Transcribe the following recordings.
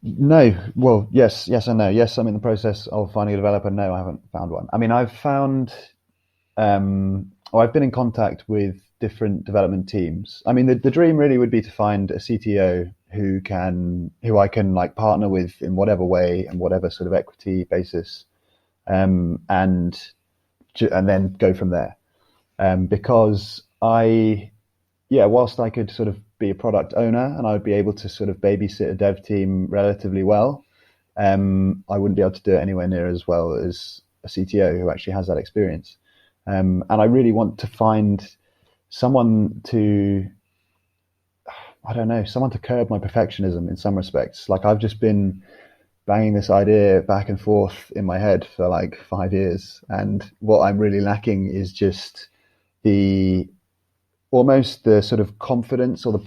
No, well, yes and no. Yes, I'm in the process of finding a developer. No, I haven't found one. I mean, I've been in contact with different development teams. I mean, the dream really would be to find a CTO who I can like partner with in whatever way and whatever sort of equity basis, um, and and then go from there. Because whilst I could sort of be a product owner and I would be able to sort of babysit a dev team relatively well, I wouldn't be able to do it anywhere near as well as a CTO who actually has that experience. And I really want to find someone to, I don't know, someone to curb my perfectionism in some respects. Like I've just been banging this idea back and forth in my head for like 5 years. And what I'm really lacking is just the almost the sort of confidence or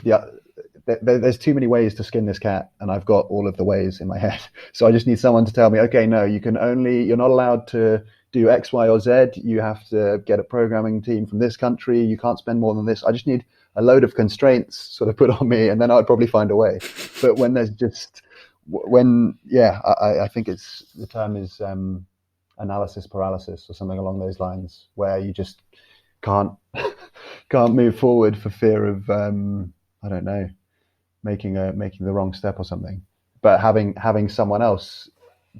there's too many ways to skin this cat and I've got all of the ways in my head. So I just need someone to tell me, okay, no, you're not allowed to do X, Y, or Z. You have to get a programming team from this country. You can't spend more than this. I just need a load of constraints sort of put on me and then I'd probably find a way. But when there's just, when, yeah, I think it's, the term is analysis paralysis or something along those lines where you just can't can't move forward for fear of I don't know, making the wrong step or something. But having someone else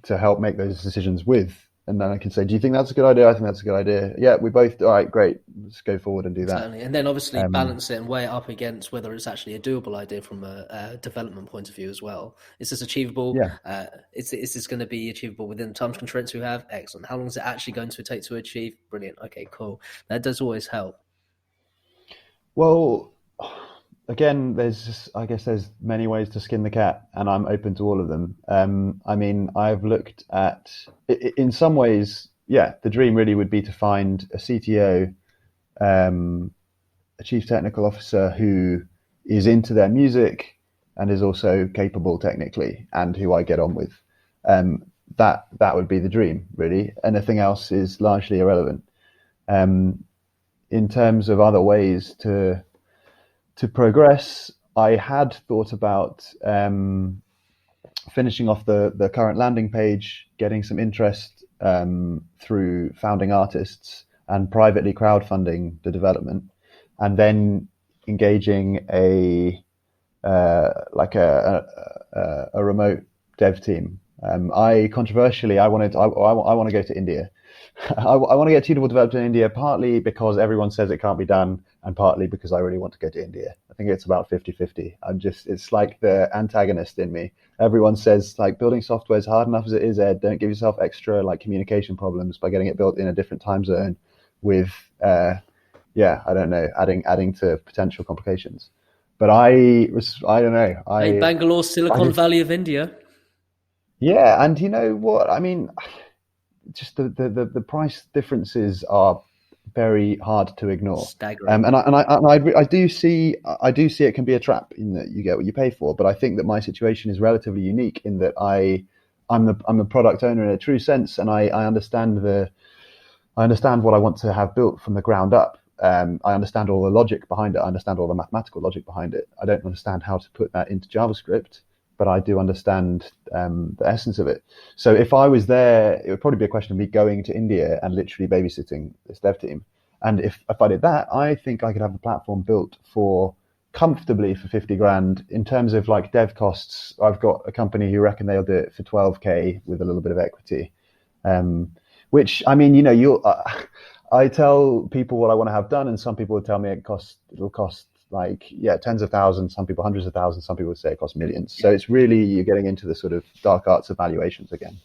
to help make those decisions with, and then I can say, do you think that's a good idea? I think that's a good idea. Yeah, we both. All right, great. Let's go forward and do that. Certainly, and then obviously Um, balance it and weigh it up against whether it's actually a doable idea from a development point of view as well. Is this achievable? yeah. Is this going to be achievable within the time constraints we have? Excellent. How long is it actually going to take to achieve? Brilliant. Okay, cool. That does always help. Well, again, I guess there's many ways to skin the cat, and I'm open to all of them. I mean, I've looked at, in some ways, yeah, the dream really would be to find a CTO, a chief technical officer who is into their music and is also capable technically, and who I get on with. That would be the dream, really. Anything else is largely irrelevant. Um, in terms of other ways to progress, I had thought about finishing off the current landing page, getting some interest through founding artists and privately crowdfunding the development, and then engaging like a remote dev team. I controversially, I want to go to India. I want to get Tuneable developed in India, partly because everyone says it can't be done, and partly because I really want to go to India. I think it's about 50-50. It's like the antagonist in me. Everyone says like building software is hard enough as it is, Ed. Don't give yourself extra like communication problems by getting it built in a different time zone with, I don't know, adding to potential complications. But I don't know. Hey, Bangalore, I Silicon just, Valley of India. yeah. And you know what? I mean, just the price differences are very hard to ignore. Staggering. I do see it can be a trap in that you get what you pay for. But I think that my situation is relatively unique in that I'm the product owner in a true sense, and I understand what I want to have built from the ground up. I understand all the logic behind it. I understand all the mathematical logic behind it. I don't understand how to put that into JavaScript, but I do understand the essence of it. So if I was there, it would probably be a question of me going to India and literally babysitting this dev team. And if I did that, I think I could have a platform built for comfortably for 50 grand in terms of like dev costs. I've got a company who reckon they'll do it for 12K with a little bit of equity. Um, which I mean, you know, I tell people what I want to have done, and some people will tell me it'll cost like tens of thousands, some people hundreds of thousands, some people would say it costs millions. So it's really you're getting into the sort of dark arts of valuations again.